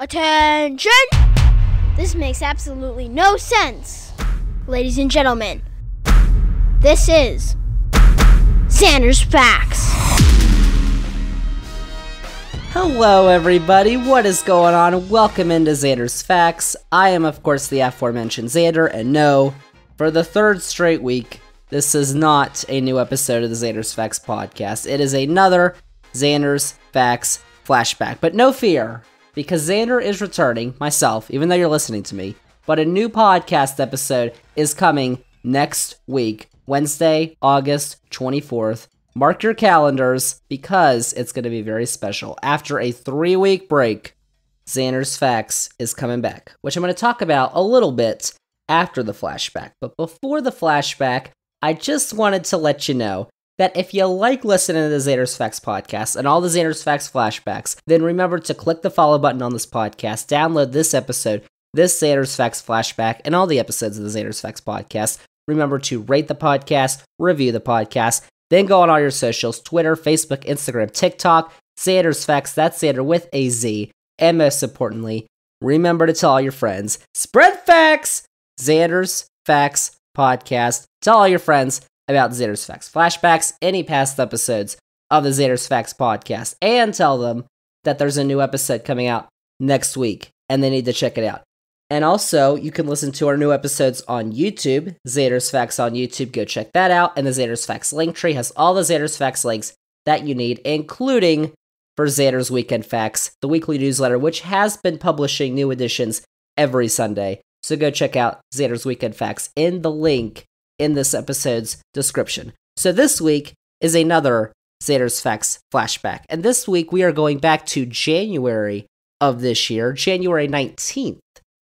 Attention! This makes absolutely no sense. Ladies and gentlemen, this is Zander's Facts. Hello everybody, what is going on? Welcome into Zander's Facts. I am of course the aforementioned Zander, and no, for the third straight week, this is not a new episode of the Zander's Facts podcast. It is another Zander's Facts Flashback. But no fear, because Zander is returning, myself, even though you're listening to me, but a new podcast episode is coming next week, Wednesday, August 24th. Mark your calendars, because it's going to be very special. After a 3-week break, Zander's Facts is coming back, which I'm going to talk about a little bit after the flashback. But before the flashback, I just wanted to let you know that if you like listening to the Zander's Facts podcast and all the Zander's Facts flashbacks, then remember to click the follow button on this podcast, download this episode, this Zander's Facts flashback, and all the episodes of the Zander's Facts podcast. Remember to rate the podcast, review the podcast, then go on all your socials, Twitter, Facebook, Instagram, TikTok, Zander's Facts, that's Zander with a Z, and most importantly, remember to tell all your friends, spread facts, Zander's Facts podcast, tell all your friends about Zander's Facts flashbacks, any past episodes of the Zander's Facts podcast, and tell them that there's a new episode coming out next week, and they need to check it out. And also, you can listen to our new episodes on YouTube, Zander's Facts on YouTube, go check that out, and the Zander's Facts link tree has all the Zander's Facts links that you need, including for Zander's Weekend Facts, the weekly newsletter, which has been publishing new editions every Sunday. So go check out Zander's Weekend Facts in the link in this episode's description. So this week is another Zander's Facts flashback. And this week we are going back to January of this year, January 19th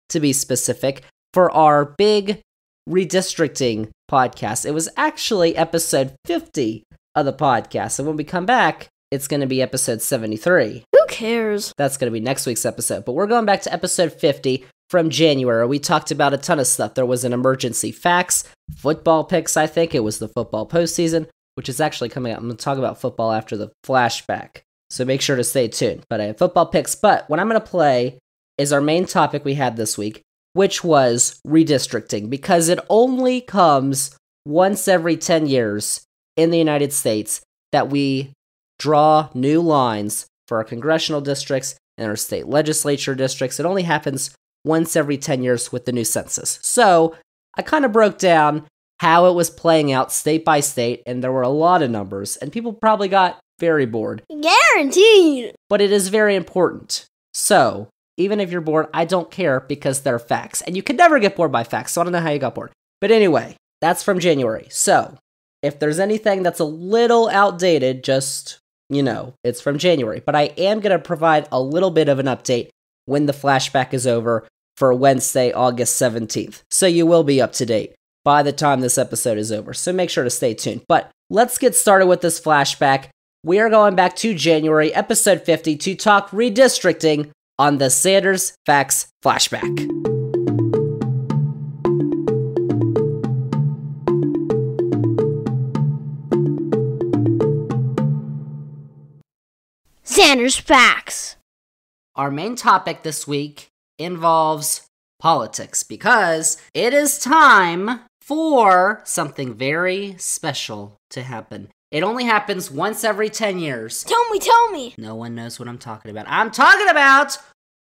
to be specific, for our big redistricting podcast. It was actually episode 50 of the podcast. And when we come back, it's going to be episode 73. Who cares? That's going to be next week's episode. But we're going back to episode 50 from January. We talked about a ton of stuff. There was an emergency facts, football picks, I think. It was the football postseason, which is actually coming out. I'm going to talk about football after the flashback, so make sure to stay tuned. But I have football picks. But what I'm going to play is our main topic we had this week, which was redistricting, because it only comes once every 10 years in the United States that we draw new lines for our congressional districts and our state legislature districts. It only happens once every 10 years with the new census. So I kind of broke down how it was playing out state by state, and there were a lot of numbers, and people probably got very bored. Guaranteed! But it is very important. So, even if you're bored, I don't care, because they're facts. And you can never get bored by facts, so I don't know how you got bored. But anyway, that's from January. So, if there's anything that's a little outdated, just, it's from January. But I am going to provide a little bit of an update when the flashback is over for Wednesday, August 17th. So you will be up to date by the time this episode is over. So make sure to stay tuned. But let's get started with this flashback. We are going back to January, episode 50, to talk redistricting on the Zander's Facts flashback. Zander's Facts. Our main topic this week involves politics, because it is time for something very special to happen. It only happens once every 10 years. Tell me. No one knows what I'm talking about. I'm talking about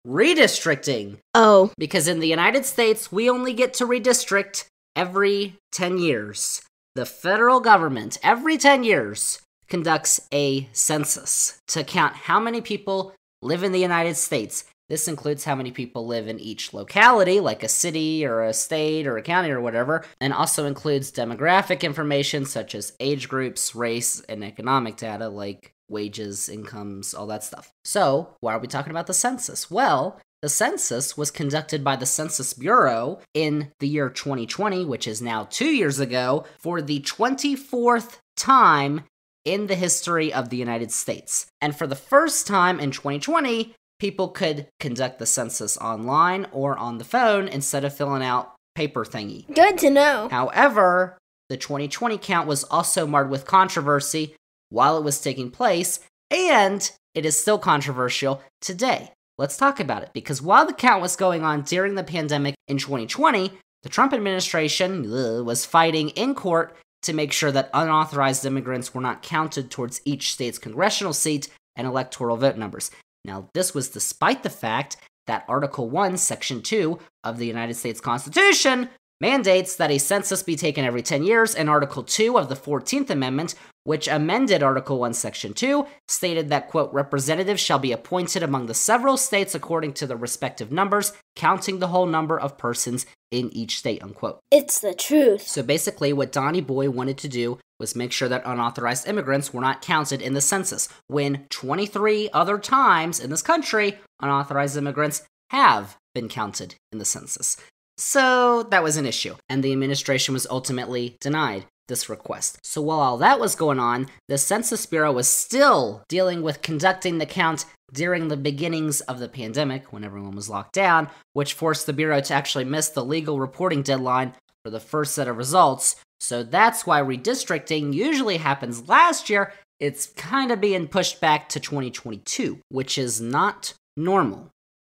redistricting. Oh. Because in the United States, we only get to redistrict every 10 years. The federal government, every 10 years, conducts a census to count how many people live in the United States. This includes how many people live in each locality, like a city or a state or a county or whatever, and also includes demographic information such as age groups, race, and economic data like wages, incomes, all that stuff. So, why are we talking about the census? Well, the census was conducted by the Census Bureau in the year 2020, which is now 2 years ago, for the 24th time in the history of the United States. And for the first time in 2020, people could conduct the census online or on the phone instead of filling out paper thingy. Good to know. However, the 2020 count was also marred with controversy while it was taking place, and it is still controversial today. let's talk about it, because while the count was going on during the pandemic in 2020, the Trump administration was fighting in court to make sure that unauthorized immigrants were not counted towards each state's congressional seat and electoral vote numbers. Now, this was despite the fact that Article 1, Section 2 of the United States Constitution mandates that a census be taken every 10 years, and Article 2 of the 14th Amendment, which amended Article 1, Section 2, stated that, quote, representatives shall be appointed among the several states according to the respective numbers, counting the whole number of persons in each state, unquote. It's the truth. So basically, what Donnie Boy wanted to do was make sure that unauthorized immigrants were not counted in the census, when 23 other times in this country, unauthorized immigrants have been counted in the census. So that was an issue, and the administration was ultimately denied this request. So while all that was going on, the Census Bureau was still dealing with conducting the count during the beginnings of the pandemic, when everyone was locked down, which forced the Bureau to actually miss the legal reporting deadline for the first set of results. So that's why redistricting usually happens last year. It's kind of being pushed back to 2022, which is not normal.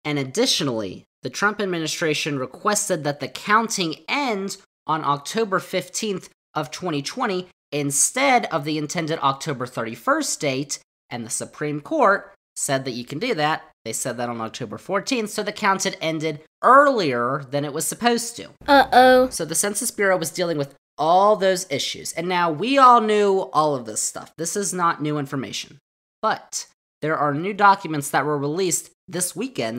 And additionally, the Trump administration requested that the counting end on October 15th of 2020 instead of the intended October 31st date, and the Supreme Court said that you can do that. They said that on October 14th, so the count had ended earlier than it was supposed to. Uh-oh. So the Census Bureau was dealing with all those issues, and now we all knew all of this stuff. This is not new information. But there are new documents that were released this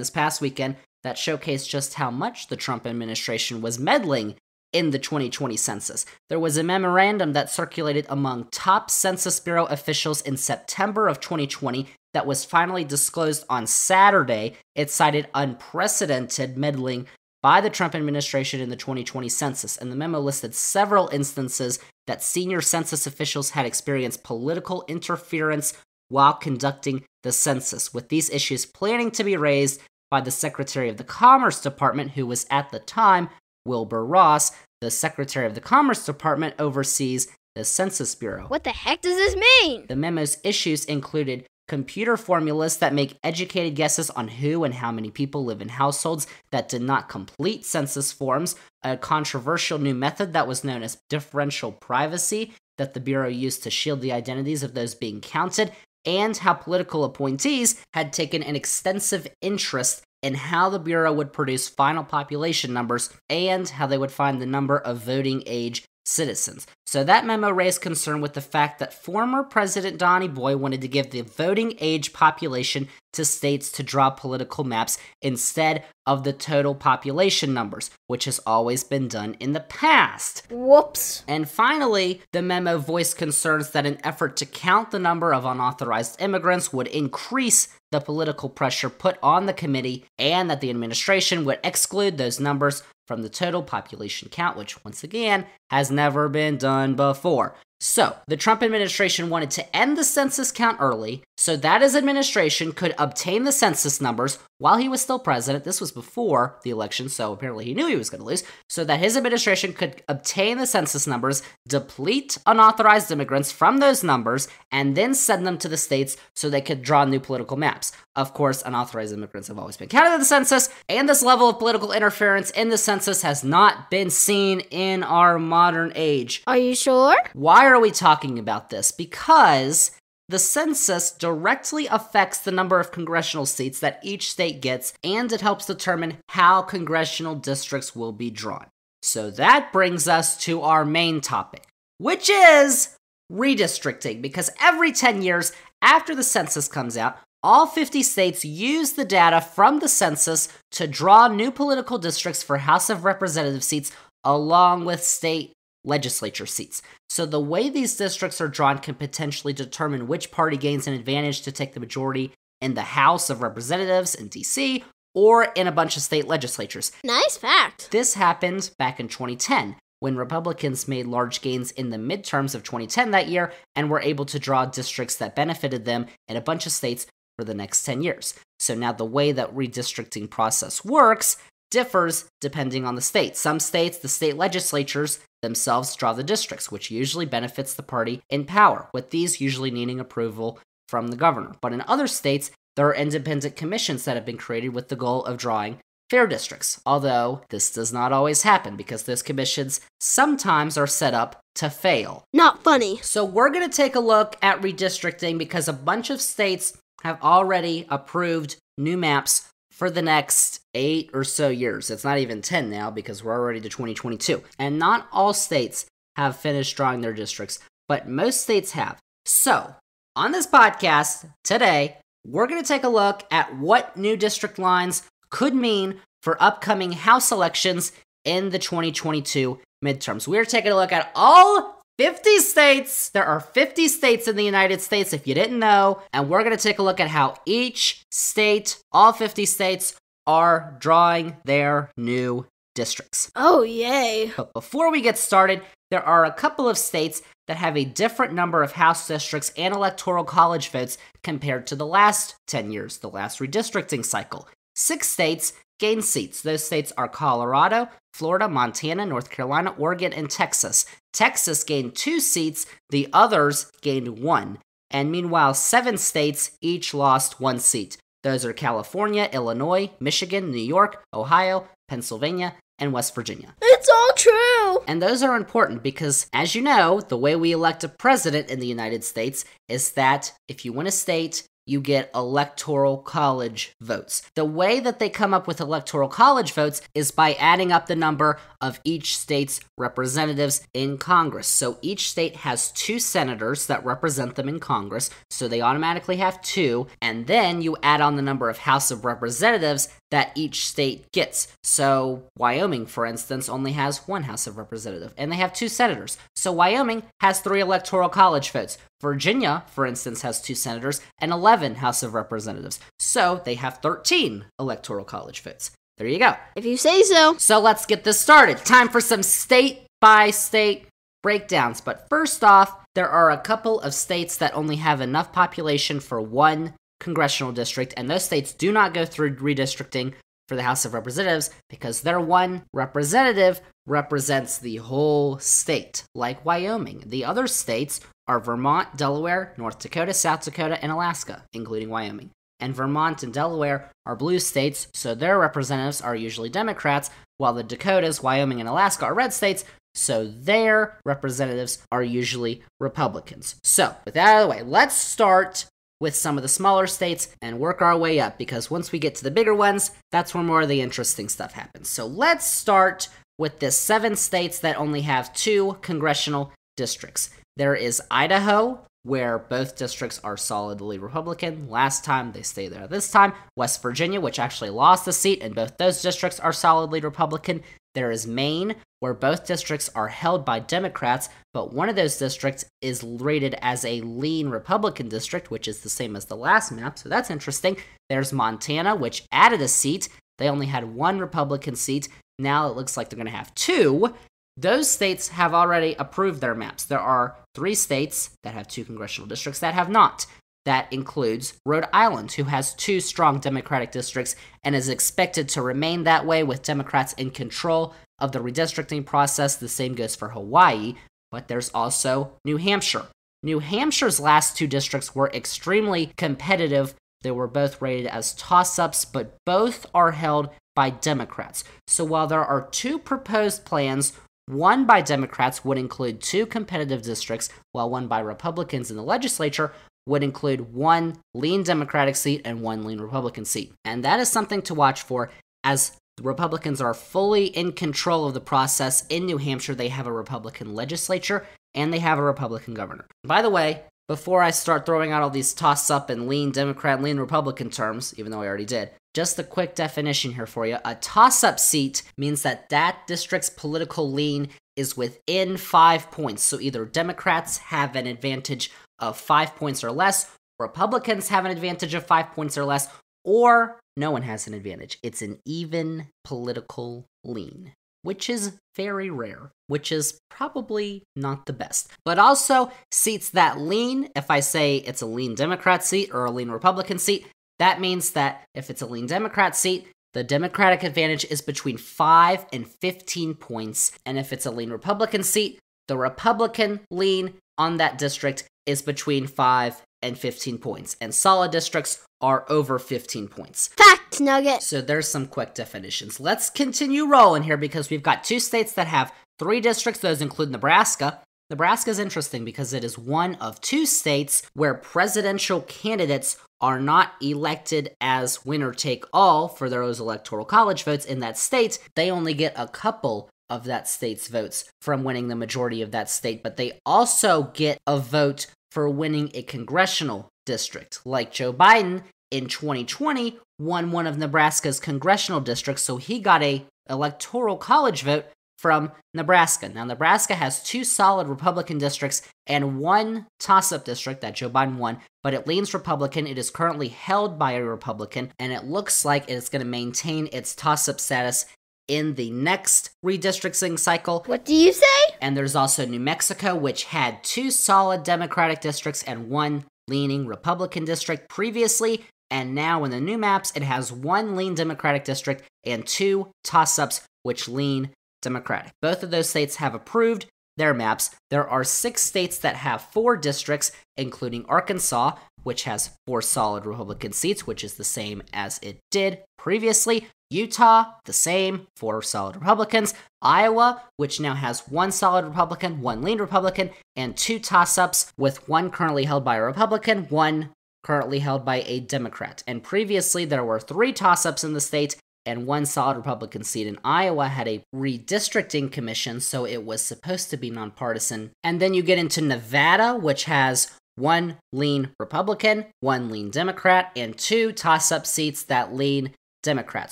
past weekend, that showcased just how much the Trump administration was meddling in the 2020 census. There was a memorandum that circulated among top Census Bureau officials in September of 2020 that was finally disclosed on Saturday. It cited unprecedented meddling by the Trump administration in the 2020 census, and the memo listed several instances that senior census officials had experienced political interference while conducting the census, with these issues planning to be raised by the Secretary of the Commerce Department, who was at the time Wilbur Ross. The Secretary of the Commerce Department oversees the Census Bureau. What the heck does this mean? The memo's issues included computer formulas that make educated guesses on who and how many people live in households that did not complete census forms, a controversial new method that was known as differential privacy that the Bureau used to shield the identities of those being counted, and how political appointees had taken an extensive interest in how the Bureau would produce final population numbers and how they would find the number of voting age citizens. So that memo raised concern with the fact that former President Donnie Boy wanted to give the voting age population to states to draw political maps instead of the total population numbers, which has always been done in the past. Whoops. And finally, the memo voiced concerns that an effort to count the number of unauthorized immigrants would increase the political pressure put on the committee, and that the administration would exclude those numbers from the total population count, which, once again, has never been done before. So, the Trump administration wanted to end the census count early so that his administration could obtain the census numbers while he was still president. This was before the election, so apparently he knew he was going to lose. So that his administration could obtain the census numbers, deplete unauthorized immigrants from those numbers, and then send them to the states so they could draw new political maps. Of course, unauthorized immigrants have always been counted in the census, and this level of political interference in the census has not been seen in our modern age. Are you sure? Why are we talking about this? Because the census directly affects the number of congressional seats that each state gets, and it helps determine how congressional districts will be drawn. So that brings us to our main topic, which is redistricting, because every 10 years after the census comes out, all 50 states use the data from the census to draw new political districts for House of Representatives seats along with state legislature seats. So the way these districts are drawn can potentially determine which party gains an advantage to take the majority in the House of Representatives in DC or in a bunch of state legislatures. Nice fact. This happened back in 2010, when Republicans made large gains in the midterms of 2010 that year and were able to draw districts that benefited them in a bunch of states for the next 10 years. So now the way that redistricting process works differs depending on the state. Some states, the state legislatures themselves draw the districts, which usually benefits the party in power, with these usually needing approval from the governor. But in other states, there are independent commissions that have been created with the goal of drawing fair districts, although this does not always happen because those commissions sometimes are set up to fail. Not funny. So we're going to take a look at redistricting because a bunch of states have already approved new maps for the next 8 or so years. It's not even 10 now because we're already to 2022. And not all states have finished drawing their districts, but most states have. So, on this podcast today, we're going to take a look at what new district lines could mean for upcoming House elections in the 2022 midterms. We're taking a look at all 50 states. There are 50 states in the United States, if you didn't know, and we're going to take a look at how each state, all 50 states, are drawing their new districts. Oh, yay. But before we get started, there are a couple of states that have a different number of House districts and electoral college votes compared to the last 10 years, the last redistricting cycle. 6 states gained seats. Those states are Colorado, Florida, Montana, North Carolina, Oregon, and Texas. Texas gained 2 seats, the others gained 1. And meanwhile, 7 states each lost 1 seat. Those are California, Illinois, Michigan, New York, Ohio, Pennsylvania, and West Virginia. It's all true. And those are important because, as you know, the way we elect a president in the United States is that if you win a state, you get electoral college votes. The way that they come up with electoral college votes is by adding up the number of each state's representatives in Congress. So each state has 2 senators that represent them in Congress, so they automatically have 2, and then you add on the number of House of Representatives that each state gets. So Wyoming, for instance, only has 1 House of Representative, and they have 2 senators. So Wyoming has 3 electoral college votes. Virginia, for instance, has 2 senators and 11 House of Representatives. So they have 13 electoral college votes. There you go. If you say so. So let's get this started. Time for some state-by-state breakdowns. But first off, there are a couple of states that only have enough population for 1 congressional district, and those states do not go through redistricting for the House of Representatives because their 1 representative represents the whole state, like Wyoming. The other states are Vermont, Delaware, North Dakota, South Dakota, and Alaska, including Wyoming. And Vermont and Delaware are blue states, so their representatives are usually Democrats, while the Dakotas, Wyoming, and Alaska are red states, so their representatives are usually Republicans. So, with that out of the way, let's start with some of the smaller states and work our way up, because once we get to the bigger ones, that's where more of the interesting stuff happens. So let's start with the 7 states that only have 2 congressional districts. There is Idaho, where both districts are solidly Republican. Last time, they stay there this time. West Virginia, which actually lost a seat, and both those districts are solidly Republican. There is Maine, where both districts are held by Democrats, but one of those districts is rated as a lean Republican district, which is the same as the last map, so that's interesting. There's Montana, which added a seat. They only had 1 Republican seat. Now it looks like they're going to have 2. Those states have already approved their maps. There are 3 states that have 2 congressional districts that have not. That includes Rhode Island, who has 2 strong Democratic districts and is expected to remain that way with Democrats in control of the redistricting process. The same goes for Hawaii, but there's also New Hampshire. New Hampshire's last 2 districts were extremely competitive. They were both rated as toss-ups, but both are held by Democrats. So while there are 2 proposed plans, one by Democrats would include 2 competitive districts, while one by Republicans in the legislature would include 1 lean Democratic seat and 1 lean Republican seat. And that is something to watch for, as the Republicans are fully in control of the process. In New Hampshire, they have a Republican legislature, and they have a Republican governor. By the way, before I start throwing out all these toss-up and lean Democrat, lean Republican terms, even though I already did, just a quick definition here for you. A toss-up seat means that that district's political lean is within 5 points. So either Democrats have an advantage of 5 points or less, Republicans have an advantage of 5 points or less, or no one has an advantage. It's an even political lean, which is very rare, which is probably not the best. But also, seats that lean, if I say it's a lean Democrat seat or a lean Republican seat, that means that if it's a lean Democrat seat, the Democratic advantage is between 5 and 15 points. And if it's a lean Republican seat, the Republican lean on that district is between 5 and 15 points, and solid districts are over 15 points. Fact nugget. So there's some quick definitions. Let's continue rolling here because we've got 2 states that have 3 districts. Those include Nebraska. Nebraska is interesting because it is one of 2 states where presidential candidates are not elected as winner-take-all for those electoral college votes in that state. They only get a couple of that state's votes from winning the majority of that state, but they also get a vote for winning a congressional district. Like Joe Biden in 2020 won one of Nebraska's congressional districts, so he got a electoral college vote from Nebraska. Now, Nebraska has 2 solid Republican districts and 1 toss-up district that Joe Biden won, but it leans Republican. It is currently held by a Republican, and it looks like it's going to maintain its toss-up status in the next redistricting cycle. What do you say? And there's also New Mexico, which had 2 solid Democratic districts and 1 leaning Republican district previously, and now in the new maps, it has 1 lean Democratic district and 2 toss-ups, which lean Democratic. Both of those states have approved their maps. There are 6 states that have 4 districts, including Arkansas, which has 4 solid Republican seats, which is the same as it did previously. Utah, the same, 4 solid Republicans. Iowa, which now has 1 solid Republican, 1 lean Republican, and 2 toss-ups, with 1 currently held by a Republican, 1 currently held by a Democrat. And previously, there were 3 toss-ups in the state, and 1 solid Republican seat. And Iowa had a redistricting commission, so it was supposed to be nonpartisan. And then you get into Nevada, which has 1 lean Republican, 1 lean Democrat, and 2 toss-up seats that lean Democrat.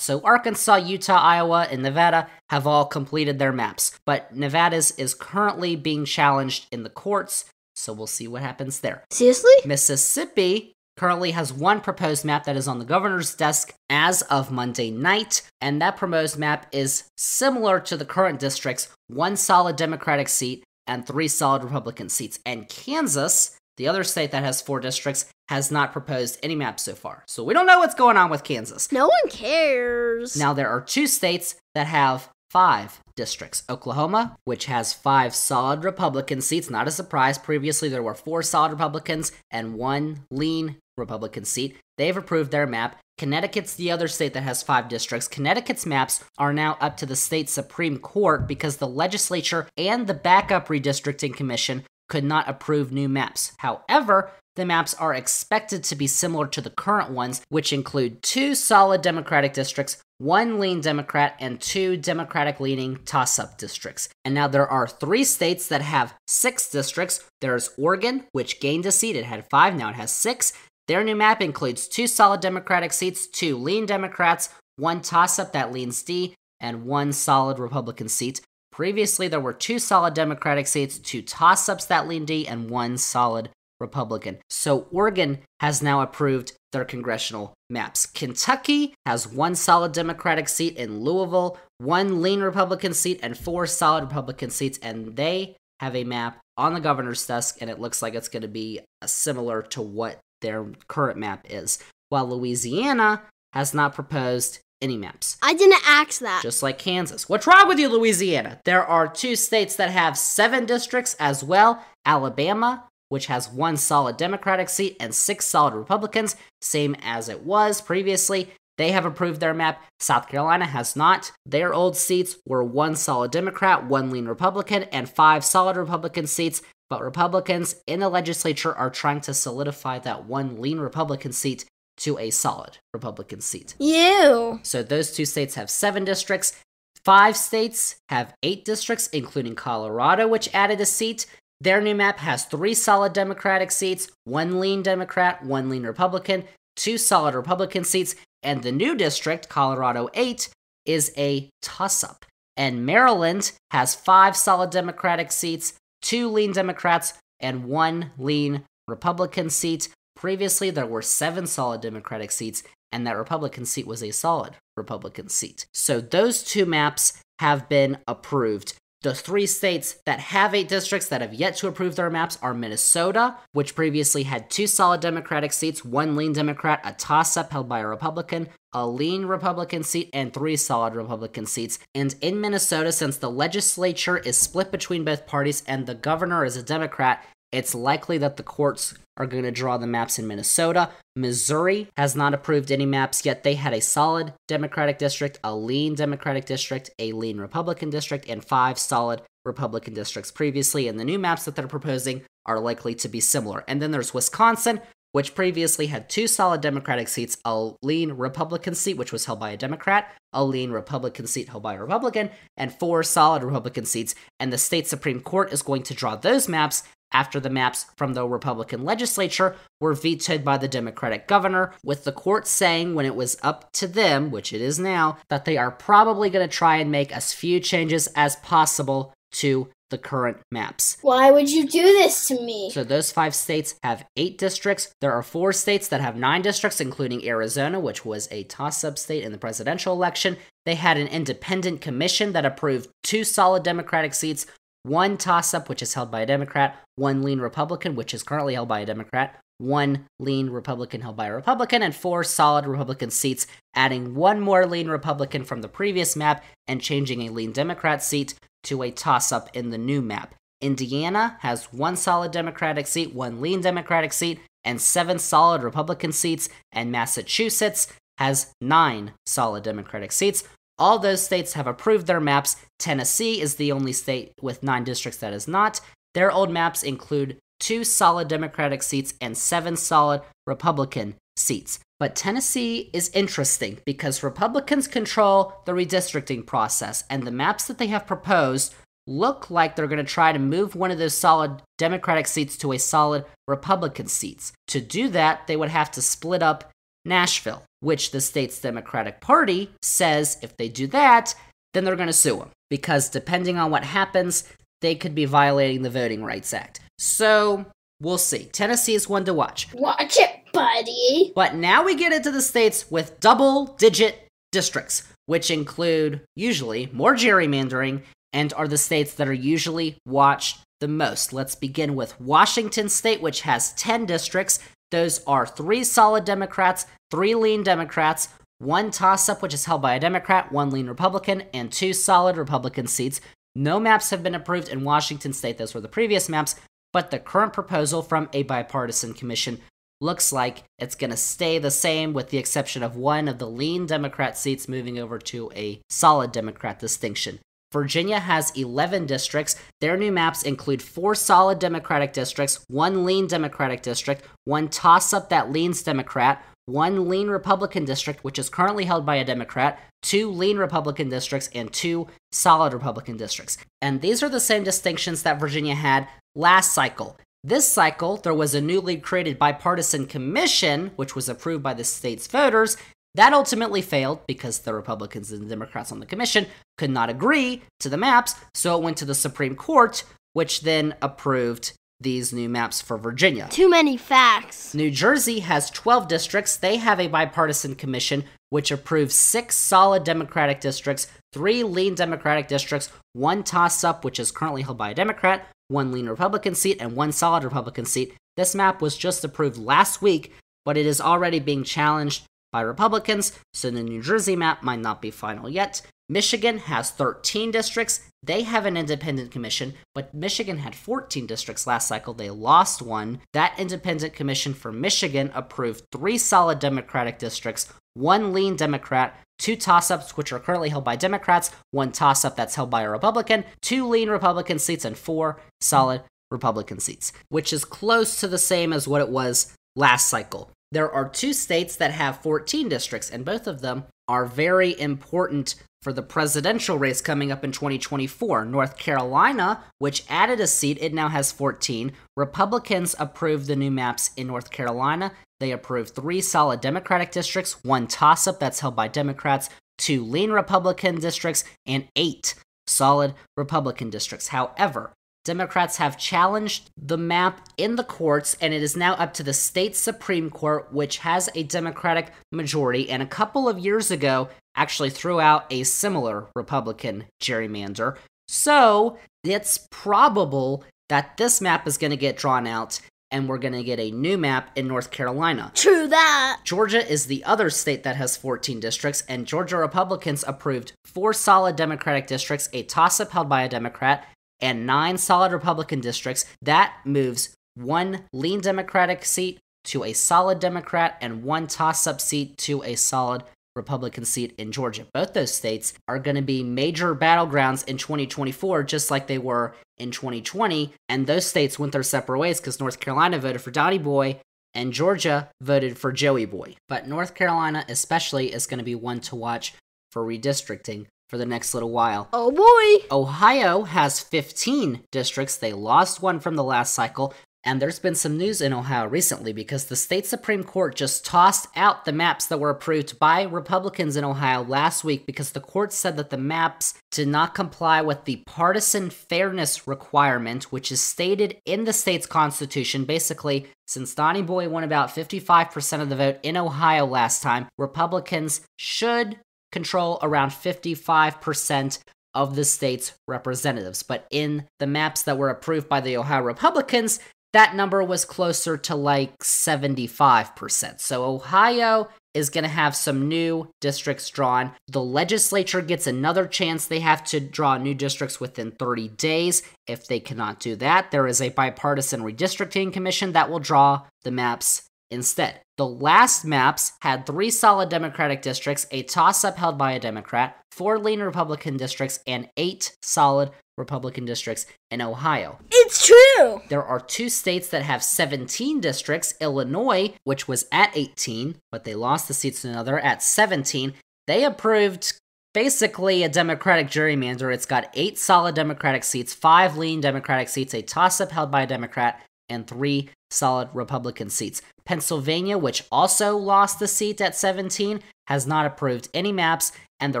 So Arkansas, Utah, Iowa, and Nevada have all completed their maps. But Nevada's is currently being challenged in the courts, so we'll see what happens there. Seriously? Mississippi currently has 1 proposed map that is on the governor's desk as of Monday night, and that proposed map is similar to the current districts, 1 solid Democratic seat and 3 solid Republican seats. And Kansas, the other state that has 4 districts, has not proposed any maps so far. So we don't know what's going on with Kansas. No one cares. Now there are 2 states that have 5 districts. Oklahoma, which has 5 solid Republican seats, not a surprise. Previously, there were 4 solid Republicans and 1 lean Republican seat. They've approved their map. Connecticut's the other state that has 5 districts. Connecticut's maps are now up to the state Supreme Court because the legislature and the backup redistricting commission could not approve new maps. However, the maps are expected to be similar to the current ones, which include 2 solid Democratic districts, 1 lean Democrat, and 2 Democratic-leaning toss-up districts. And now there are 3 states that have 6 districts. There's Oregon, which gained a seat. It had 5, now it has 6. Their new map includes 2 solid Democratic seats, 2 lean Democrats, 1 toss-up that leans D, and 1 solid Republican seat. Previously, there were 2 solid Democratic seats, 2 toss-ups that lean D, and 1 solid Republican. So Oregon has now approved their congressional maps. Kentucky has 1 solid Democratic seat in Louisville, 1 lean Republican seat, and 4 solid Republican seats, and they have a map on the governor's desk, and it looks like it's going to be similar to what their current map is, while Louisiana has not proposed any maps. I didn't ask that. Just like Kansas. What's wrong with you, Louisiana? There are 2 states that have 7 districts as well. Alabama, which has 1 solid Democratic seat and 6 solid Republicans, same as it was previously. They have approved their map. South Carolina has not. Their old seats were 1 solid Democrat, 1 lean Republican, and 5 solid Republican seats. But Republicans in the legislature are trying to solidify that 1 lean Republican seat to a solid Republican seat. Ew. So those 2 states have 7 districts. 5 states have 8 districts, including Colorado, which added a seat. Their new map has 3 solid Democratic seats, 1 lean Democrat, 1 lean Republican, 2 solid Republican seats, and the new district, Colorado 8, is a toss-up. And Maryland has 5 solid Democratic seats, 2 lean Democrats, and 1 lean Republican seat. Previously, there were 7 solid Democratic seats, and that Republican seat was a solid Republican seat. So those 2 maps have been approved. The 3 states that have 8 districts that have yet to approve their maps are Minnesota, which previously had 2 solid Democratic seats, 1 lean Democrat, a toss-up held by a Republican, a lean Republican seat, and 3 solid Republican seats. And in Minnesota, since the legislature is split between both parties and the governor is a Democrat, It's likely that the courts are going to draw the maps in Minnesota. Missouri has not approved any maps yet. They had a solid Democratic district, a lean Democratic district, a lean Republican district, and 5 solid Republican districts previously, and the new maps that they're proposing are likely to be similar. And then there's Wisconsin, which previously had 2 solid Democratic seats, a lean Republican seat, which was held by a Democrat, a lean Republican seat held by a Republican, and 4 solid Republican seats. And the state Supreme Court is going to draw those maps after the maps from the Republican legislature were vetoed by the Democratic governor, with the court saying when it was up to them, which it is now, that they are probably going to try and make as few changes as possible to the current maps. Why would you do this to me? So those 5 states have 8 districts. There are 4 states that have 9 districts, including Arizona, which was a toss-up state in the presidential election. They had an independent commission that approved 2 solid Democratic seats, 1 toss-up, which is held by a Democrat, 1 lean Republican, which is currently held by a Democrat, 1 lean Republican held by a Republican, and 4 solid Republican seats, adding 1 more lean Republican from the previous map and changing a lean Democrat seat to a toss-up in the new map. Indiana has 1 solid Democratic seat, 1 lean Democratic seat, and 7 solid Republican seats, and Massachusetts has 9 solid Democratic seats. All those states have approved their maps. Tennessee is the only state with 9 districts that is not. Their old maps include 2 solid Democratic seats and 7 solid Republican seats. But Tennessee is interesting because Republicans control the redistricting process, and the maps that they have proposed look like they're going to try to move one of those solid Democratic seats to a solid Republican seats. To do that, they would have to split up Nashville, which the state's Democratic Party says if they do that, then they're going to sue them, because depending on what happens, they could be violating the Voting Rights Act. So, we'll see. Tennessee is one to watch. Watch it, buddy. But now we get into the states with double-digit districts, which include, usually, more gerrymandering, and are the states that are usually watched the most. Let's begin with Washington State, which has 10 districts. Those are 3 solid Democrats, 3 lean Democrats, 1 toss-up, which is held by a Democrat, 1 lean Republican, and 2 solid Republican seats. No maps have been approved in Washington State. Those were the previous maps, but the current proposal from a bipartisan commission looks like it's going to stay the same, with the exception of 1 of the lean Democrat seats moving over to a solid Democrat distinction. Virginia has 11 districts. Their new maps include 4 solid Democratic districts, 1 lean Democratic district, 1 toss-up that leans Democrat, 1 lean Republican district, which is currently held by a Democrat, 2 lean Republican districts, and 2 solid Republican districts. And these are the same distinctions that Virginia had last cycle. This cycle, there was a newly created bipartisan commission, which was approved by the state's voters. That ultimately failed because the Republicans and the Democrats on the commission could not agree to the maps, so it went to the Supreme Court, which then approved these new maps for Virginia. Too many facts. New Jersey has 12 districts. They have a bipartisan commission which approves 6 solid Democratic districts, 3 lean Democratic districts, 1 toss-up, which is currently held by a Democrat, 1 lean Republican seat, and 1 solid Republican seat. This map was just approved last week, but it is already being challenged by Republicans, so the New Jersey map might not be final yet. Michigan has 13 districts. They have an independent commission, but Michigan had 14 districts last cycle. They lost 1. That independent commission for Michigan approved 3 solid Democratic districts, 1 lean Democrat, 2 toss-ups, which are currently held by Democrats, 1 toss-up that's held by a Republican, 2 lean Republican seats, and 4 solid Republican seats, which is close to the same as what it was last cycle. There are 2 states that have 14 districts, and both of them are very important for the presidential race coming up in 2024. North Carolina, which added a seat, it now has 14. Republicans approved the new maps in North Carolina. They approved 3 solid Democratic districts, 1 toss-up that's held by Democrats, 2 lean Republican districts, and 8 solid Republican districts. However, Democrats have challenged the map in the courts, and it is now up to the state Supreme Court, which has a Democratic majority, and a couple of years ago actually threw out a similar Republican gerrymander. So, it's probable that this map is going to get drawn out, and we're going to get a new map in North Carolina. True that. Georgia is the other state that has 14 districts, and Georgia Republicans approved 4 solid Democratic districts, a toss-up held by a Democrat, and 9 solid Republican districts. That moves 1 lean Democratic seat to a solid Democrat and 1 toss-up seat to a solid Republican seat in Georgia. Both those states are going to be major battlegrounds in 2024, just like they were in 2020, and those states went their separate ways because North Carolina voted for Donnie Boy and Georgia voted for Joey Boy. But North Carolina especially is going to be one to watch for redistricting for the next little while. Oh boy! Ohio has 15 districts. They lost one from the last cycle. And there's been some news in Ohio recently because the state Supreme Court just tossed out the maps that were approved by Republicans in Ohio last week because the court said that the maps did not comply with the partisan fairness requirement, which is stated in the state's constitution. Basically, since Donnie Boy won about 55% of the vote in Ohio last time, Republicans should control around 55% of the state's representatives. But in the maps that were approved by the Ohio Republicans, that number was closer to like 75%. So Ohio is going to have some new districts drawn. The legislature gets another chance. They have to draw new districts within 30 days. If they cannot do that, there is a bipartisan redistricting commission that will draw the maps instead. The last maps had 3 solid Democratic districts, a toss-up held by a Democrat, 4 lean Republican districts, and 8 solid Republican districts in Ohio. It's true! There are 2 states that have 17 districts. Illinois, which was at 18, but they lost the seats to another at 17. They approved basically a Democratic gerrymander. It's got 8 solid Democratic seats, 5 lean Democratic seats, a toss-up held by a Democrat, and 3 solid Republican seats. Pennsylvania, which also lost the seat at 17, has not approved any maps, and the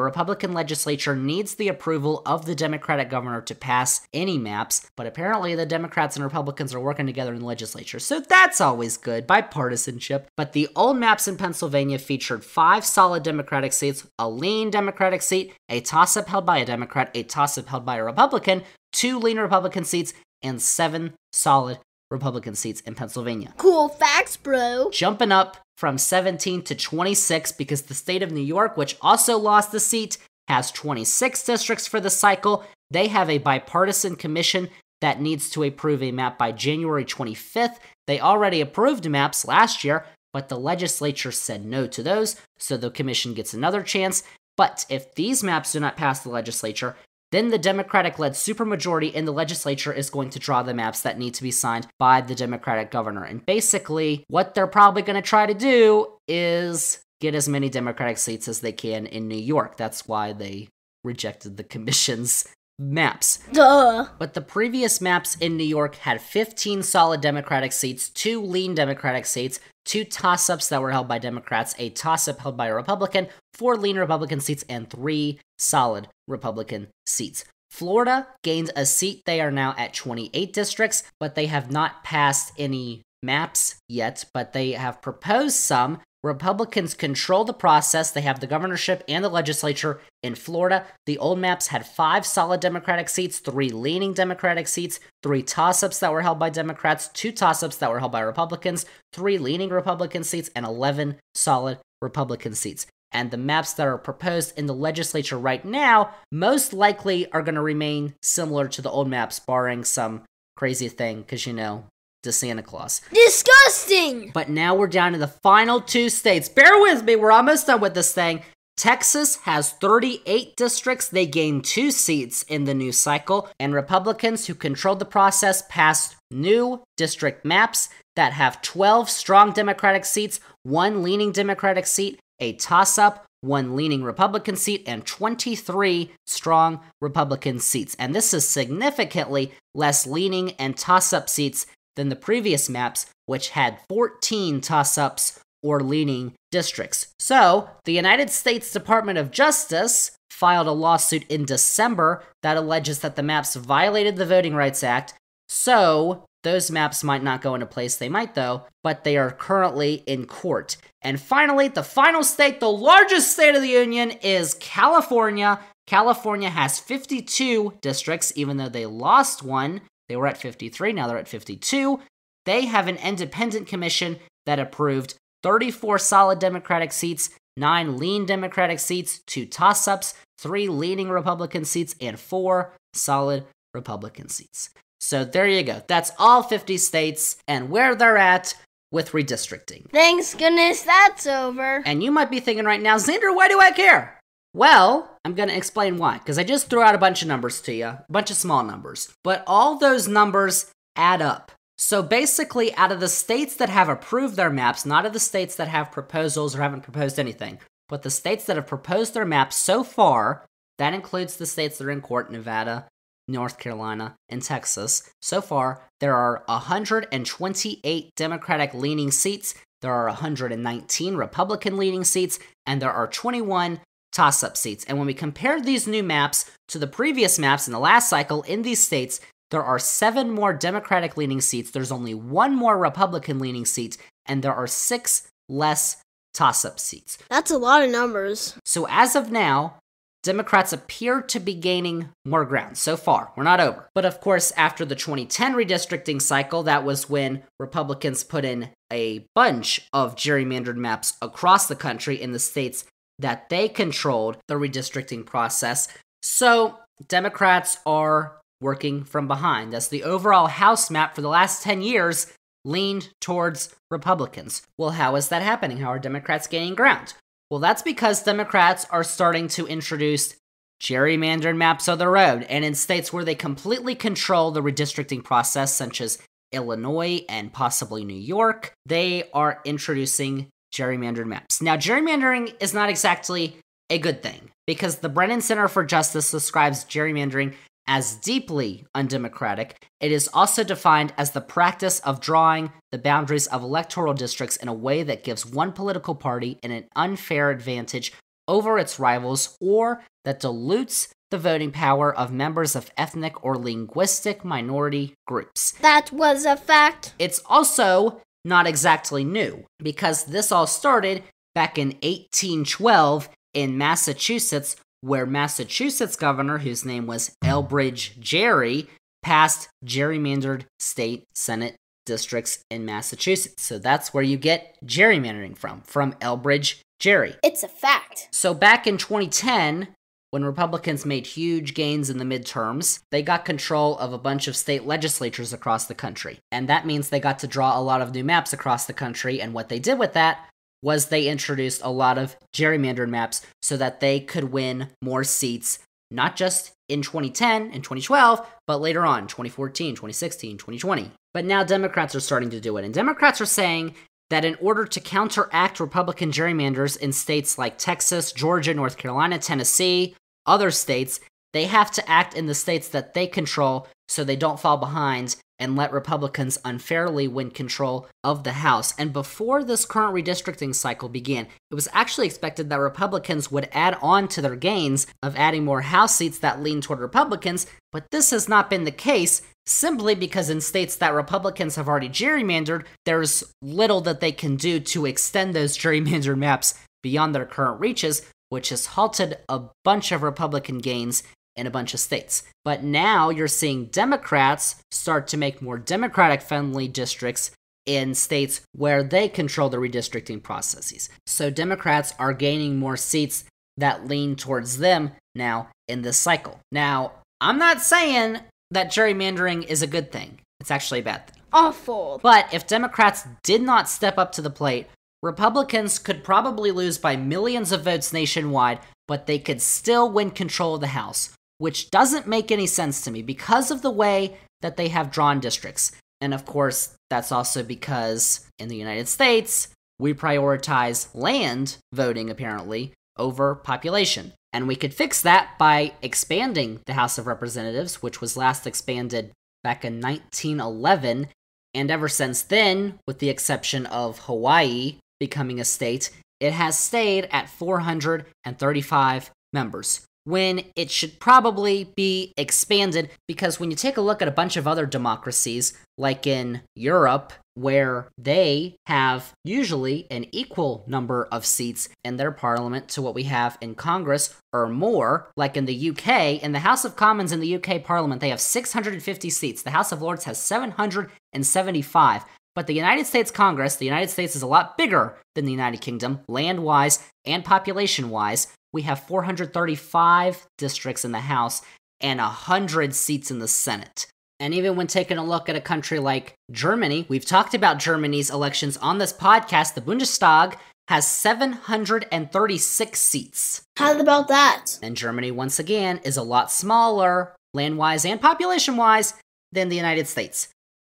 Republican legislature needs the approval of the Democratic governor to pass any maps, but apparently the Democrats and Republicans are working together in the legislature, so that's always good, bipartisanship. But the old maps in Pennsylvania featured 5 solid Democratic seats, a lean Democratic seat, a toss-up held by a Democrat, a toss-up held by a Republican, 2 lean Republican seats, and 7 solid Republican seats in Pennsylvania. Cool facts, bro. Jumping up from 17 to 26 because the state of New York, which also lost the seat, has 26 districts for the cycle. They have a bipartisan commission that needs to approve a map by January 25th. They already approved maps last year, but the legislature said no to those, so the commission gets another chance. But if these maps do not pass the legislature, then the Democratic-led supermajority in the legislature is going to draw the maps that need to be signed by the Democratic governor. And basically, what they're probably going to try to do is get as many Democratic seats as they can in New York. That's why they rejected the commission's maps. Duh. But the previous maps in New York had 15 solid Democratic seats, 2 lean Democratic seats, 2 toss-ups that were held by Democrats, a toss-up held by a Republican, 4 lean Republican seats, and 3 solid Republican seats. Florida gained a seat. They are now at 28 districts, but they have not passed any maps yet, but they have proposed some. Republicans control the process. They have the governorship and the legislature in Florida. The old maps had 5 solid Democratic seats, 3 leaning Democratic seats, 3 toss-ups that were held by Democrats, 2 toss-ups that were held by Republicans, 3 leaning Republican seats, and 11 solid Republican seats. And the maps that are proposed in the legislature right now most likely are going to remain similar to the old maps, barring some crazy thing, because, you know, to Santa Claus. Disgusting! But now we're down to the final 2 states. Bear with me, we're almost done with this thing. Texas has 38 districts. They gained 2 seats in the new cycle, and Republicans who controlled the process passed new district maps that have 12 strong Democratic seats, 1 leaning Democratic seat, a toss-up, 1 leaning Republican seat, and 23 strong Republican seats. And this is significantly less leaning and toss-up seats than the previous maps, which had 14 toss-ups or leaning districts. So, the United States Department of Justice filed a lawsuit in December that alleges that the maps violated the Voting Rights Act, so those maps might not go into place. They might, though, but they are currently in court. And finally, the final state, the largest state of the union, is California. California has 52 districts, even though they lost one. They were at 53, now they're at 52. They have an independent commission that approved 34 solid Democratic seats, 9 lean Democratic seats, 2 toss-ups, 3 leaning Republican seats, and 4 solid Republican seats. So there you go. That's all 50 states and where they're at with redistricting. Thanks goodness that's over. And you might be thinking right now, Zander, why do I care? Well, I'm going to explain why, because I just threw out a bunch of numbers to you, a bunch of small numbers, but all those numbers add up. So basically, out of the states that have approved their maps, not of the states that have proposals or haven't proposed anything, but the states that have proposed their maps so far, that includes the states that are in court, Nevada, North Carolina, and Texas. So far, there are 128 Democratic-leaning seats, there are 119 Republican-leaning seats, and there are 21 toss-up seats. And when we compare these new maps to the previous maps in the last cycle in these states, there are 7 more Democratic-leaning seats, there's only 1 more Republican-leaning seat, and there are 6 less toss-up seats. That's a lot of numbers. So as of now, Democrats appear to be gaining more ground so far. We're not over. But of course, after the 2010 redistricting cycle, that was when Republicans put in a bunch of gerrymandered maps across the country in the states that they controlled the redistricting process. So Democrats are working from behind, as the overall House map for the last 10 years leaned towards Republicans. Well, how is that happening? How are Democrats gaining ground? Well, that's because Democrats are starting to introduce gerrymandered maps of their own, and in states where they completely control the redistricting process, such as Illinois and possibly New York, they are introducing gerrymandered maps. Now, gerrymandering is not exactly a good thing, because the Brennan Center for Justice describes gerrymandering as deeply undemocratic. It is also defined as the practice of drawing the boundaries of electoral districts in a way that gives one political party an unfair advantage over its rivals, or that dilutes the voting power of members of ethnic or linguistic minority groups. That was a fact. It's also not exactly new, because this all started back in 1812 in Massachusetts, where Massachusetts governor, whose name was Elbridge Gerry, passed gerrymandered state senate districts in Massachusetts. So that's where you get gerrymandering from Elbridge Gerry. It's a fact. So back in 2010, when Republicans made huge gains in the midterms, they got control of a bunch of state legislatures across the country. And that means they got to draw a lot of new maps across the country, and what they did with that was they introduced a lot of gerrymandered maps so that they could win more seats, not just in 2010 and 2012, but later on, 2014, 2016, 2020. But now Democrats are starting to do it, and Democrats are saying that in order to counteract Republican gerrymanders in states like Texas, Georgia, North Carolina, Tennessee, other states, they have to act in the states that they control so they don't fall behind and let Republicans unfairly win control of the House. And before this current redistricting cycle began, it was actually expected that Republicans would add on to their gains of adding more House seats that lean toward Republicans, but this has not been the case, simply because in states that Republicans have already gerrymandered, there's little that they can do to extend those gerrymandered maps beyond their current reaches, which has halted a bunch of Republican gains in a bunch of states. But now you're seeing Democrats start to make more Democratic-friendly districts in states where they control the redistricting processes. So Democrats are gaining more seats that lean towards them now in this cycle. Now, I'm not saying that gerrymandering is a good thing. It's actually a bad thing. Awful. But if Democrats did not step up to the plate, Republicans could probably lose by millions of votes nationwide, but they could still win control of the House, which doesn't make any sense to me because of the way that they have drawn districts. And of course, that's also because in the United States, we prioritize land voting, apparently, over population. And we could fix that by expanding the House of Representatives, which was last expanded back in 1911. And ever since then, with the exception of Hawaii becoming a state, it has stayed at 435 members, when it should probably be expanded, because when you take a look at a bunch of other democracies, like in Europe, where they have usually an equal number of seats in their parliament to what we have in Congress, or more, like in the UK, in the House of Commons in the UK Parliament, they have 650 seats. The House of Lords has 775. But the United States Congress, the United States is a lot bigger than the United Kingdom, land-wise and population-wise. We have 435 districts in the House and 100 seats in the Senate. And even when taking a look at a country like Germany, we've talked about Germany's elections on this podcast. The Bundestag has 736 seats. How about that? And Germany, once again, is a lot smaller, land-wise and population-wise, than the United States.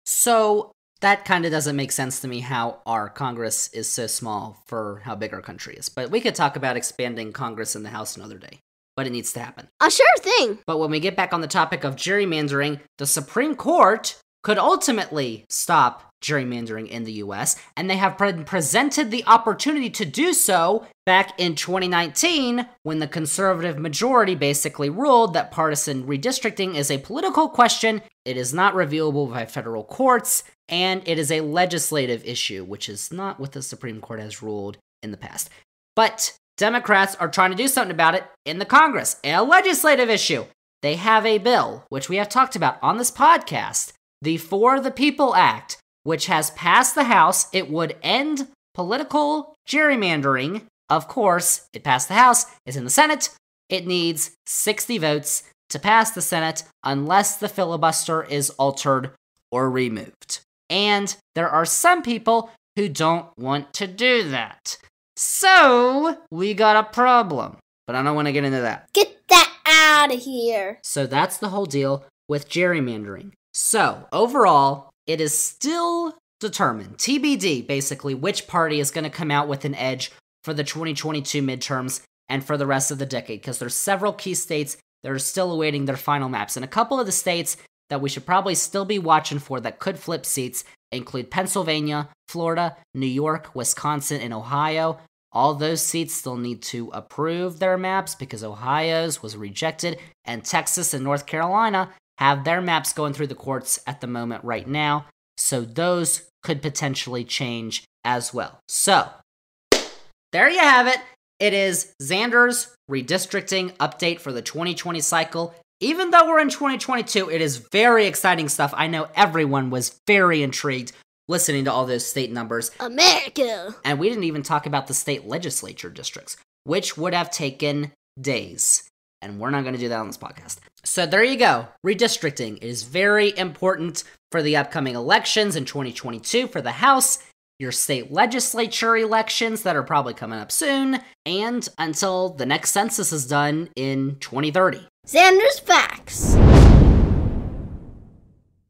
So that kind of doesn't make sense to me how our Congress is so small for how big our country is. But we could talk about expanding Congress and the House another day. But it needs to happen. A sure thing. But when we get back on the topic of gerrymandering, the Supreme Court could ultimately stop gerrymandering in the US, and they have presented the opportunity to do so back in 2019 when the conservative majority basically ruled that partisan redistricting is a political question, it is not reviewable by federal courts, and it is a legislative issue, which is not what the Supreme Court has ruled in the past. But Democrats are trying to do something about it in the Congress, a legislative issue. They have a bill, which we have talked about on this podcast, the For the People Act, which has passed the House. It would end political gerrymandering. Of course, it passed the House, it's in the Senate. It needs 60 votes to pass the Senate unless the filibuster is altered or removed. And there are some people who don't want to do that. So, we got a problem. But I don't want to get into that. Get that out of here. So that's the whole deal with gerrymandering. So, overall, it is still determined, TBD, basically, which party is going to come out with an edge for the 2022 midterms and for the rest of the decade, because there's several key states that are still awaiting their final maps. And a couple of the states that we should probably still be watching for that could flip seats include Pennsylvania, Florida, New York, Wisconsin, and Ohio. All those seats still need to approve their maps because Ohio's was rejected, and Texas and North Carolina have their maps going through the courts at the moment right now, so those could potentially change as well. So, there you have it. It is Zander's redistricting update for the 2020 cycle. Even though we're in 2022, it is very exciting stuff. I know everyone was very intrigued listening to all those state numbers. America! And we didn't even talk about the state legislature districts, which would have taken days. And we're not going to do that on this podcast. So there you go. Redistricting is very important for the upcoming elections in 2022 for the House, your state legislature elections that are probably coming up soon, and until the next census is done in 2030. Zander's Facts.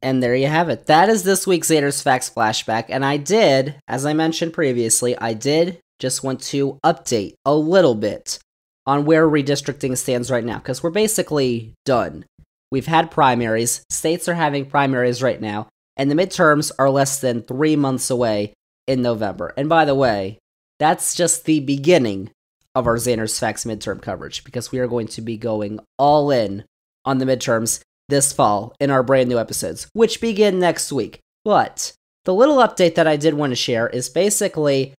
And there you have it. That is this week's Zander's Facts Flashback. And I did, as I mentioned previously, I did just want to update a little bit on where redistricting stands right now, because we're basically done. We've had primaries, states are having primaries right now, and the midterms are less than 3 months away in November. And by the way, that's just the beginning of our Zander's Facts midterm coverage, because we are going to be going all in on the midterms this fall in our brand new episodes, which begin next week. But the little update that I did want to share is basically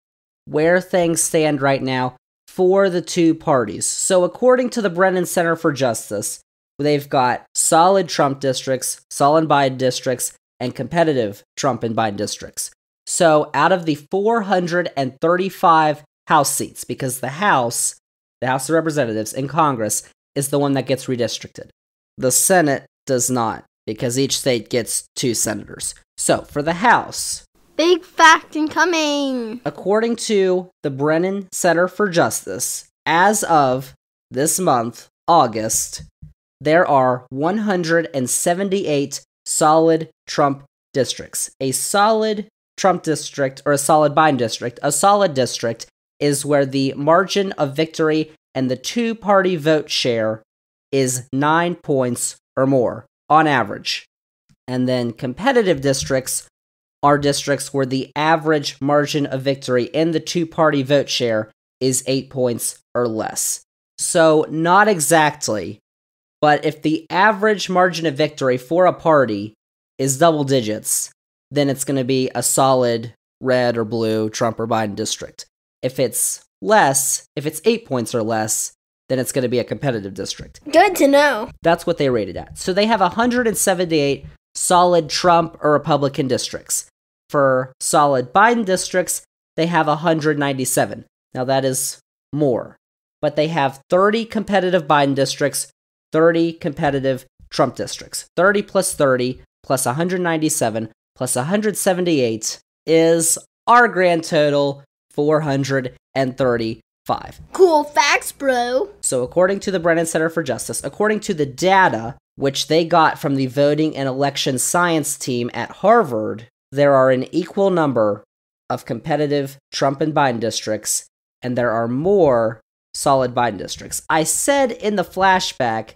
where things stand right now for the two parties. So according to the Brennan Center for Justice, they've got solid Trump districts, solid Biden districts, and competitive Trump and Biden districts. So out of the 435 House seats, because the House of Representatives in Congress is the one that gets redistricted. The Senate does not, because each state gets 2 senators. So for the House, Big fact incoming. according to the Brennan Center for Justice, as of this month, August, there are 178 solid Trump districts. A solid Trump district, or a solid Biden district, a solid district is where the margin of victory and the two-party vote share is 9 points or more, on average. And then competitive districts are districts where the average margin of victory in the two-party vote share is 8 points or less. So, not exactly, but if the average margin of victory for a party is double digits, then it's going to be a solid red or blue Trump or Biden district. If it's less, if it's 8 points or less, then it's going to be a competitive district. Good to know. That's what they rated at. So they have 178 solid Trump or Republican districts. For solid Biden districts, they have 197. Now that is more. But they have 30 competitive Biden districts, 30 competitive Trump districts. 30 plus 30 plus 197 plus 178 is our grand total, 435. Cool facts, bro. So according to the Brennan Center for Justice, according to the data which they got from the voting and election science team at Harvard, there are an equal number of competitive Trump and Biden districts, and there are more solid Biden districts. I said in the flashback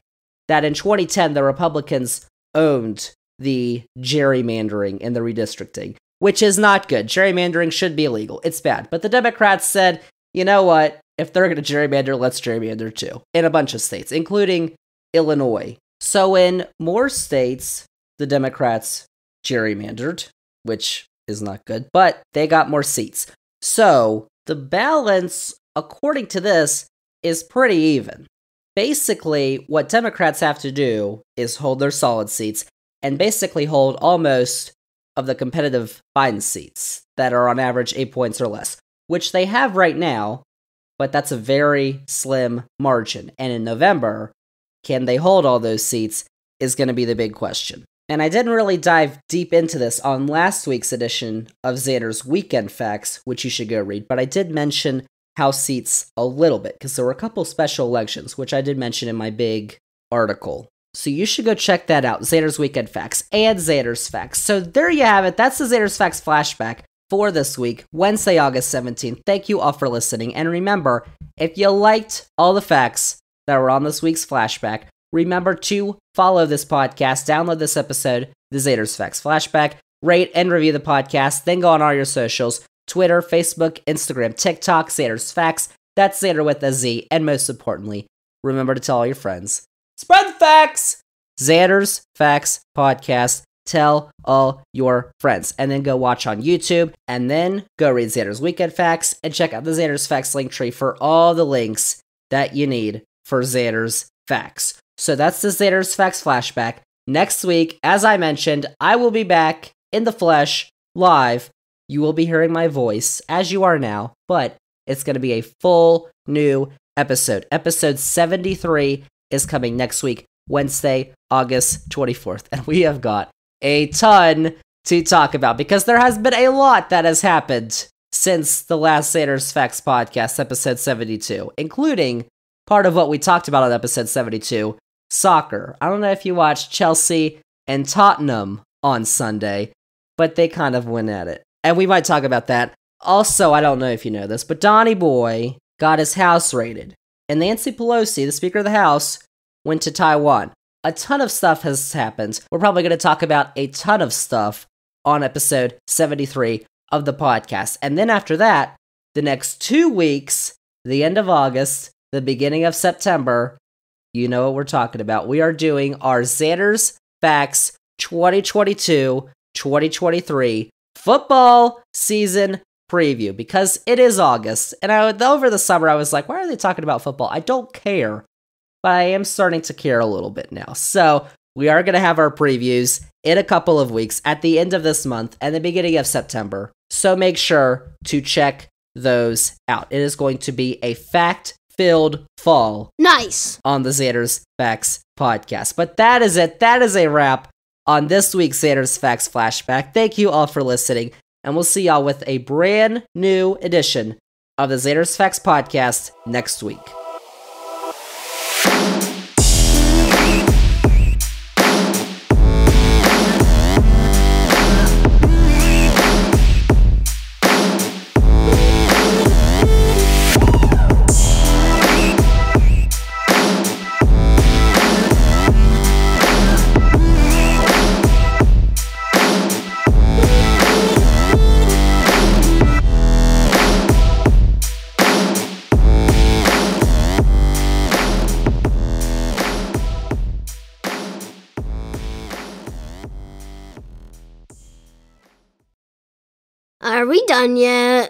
that in 2010, the Republicans owned the gerrymandering and the redistricting, which is not good. Gerrymandering should be illegal. It's bad. But the Democrats said, you know what? If they're going to gerrymander, let's gerrymander too, in a bunch of states, including Illinois. So in more states, the Democrats gerrymandered, which is not good, but they got more seats. So the balance, according to this, is pretty even. Basically, what Democrats have to do is hold their solid seats and basically hold almost of the competitive Biden seats that are on average 8 points or less, which they have right now, but that's a very slim margin. And in November, can they hold all those seats is going to be the big question. And I didn't really dive deep into this on last week's edition of Zander's Weekend Facts, which you should go read, but I did mention House seats a little bit, because there were a couple special elections, which I did mention in my big article. So you should go check that out, Zander's Weekend Facts and Zander's Facts. So there you have it, that's the Zander's Facts flashback for this week, Wednesday, August 17th. Thank you all for listening, and remember, if you liked all the facts that were on this week's flashback, remember to follow this podcast, download this episode, the Zander's Facts Flashback, rate and review the podcast, then go on all your socials, Twitter, Facebook, Instagram, TikTok, Zander's Facts, that's Zander with a Z, and most importantly, remember to tell all your friends, spread the facts! Zander's Facts Podcast, tell all your friends, and then go watch on YouTube, and then go read Zander's Weekend Facts, and check out the Zander's Facts link tree for all the links that you need for Zander's Facts. So that's the Zander's Facts Flashback. Next week, as I mentioned, I will be back in the flesh, live. You will be hearing my voice, as you are now, but it's going to be a full new episode. Episode 73 is coming next week, Wednesday, August 24th, and we have got a ton to talk about, because there has been a lot that has happened since the last Zander's Facts podcast, episode 72, including part of what we talked about on episode 72, soccer. I don't know if you watched Chelsea and Tottenham on Sunday, but they kind of went at it. And we might talk about that. Also, I don't know if you know this, but Donnie Boy got his house raided. And Nancy Pelosi, the Speaker of the House, went to Taiwan. A ton of stuff has happened. We're probably going to talk about a ton of stuff on episode 73 of the podcast. And then after that, the next 2 weeks, the end of August, the beginning of September, you know what we're talking about. We are doing our Zander's Facts 2022-2023 football season preview, because it is August. And over the summer, I was like, why are they talking about football? I don't care. But I am starting to care a little bit now. So we are going to have our previews in a couple of weeks at the end of this month and the beginning of September. So make sure to check those out. It is going to be a fact-filled fall. Nice. On the Zander's Facts podcast. But that is it. That is a wrap on this week's Zander's Facts Flashback. Thank you all for listening, and we'll see y'all with a brand new edition of the Zander's Facts podcast next week. Are we done yet?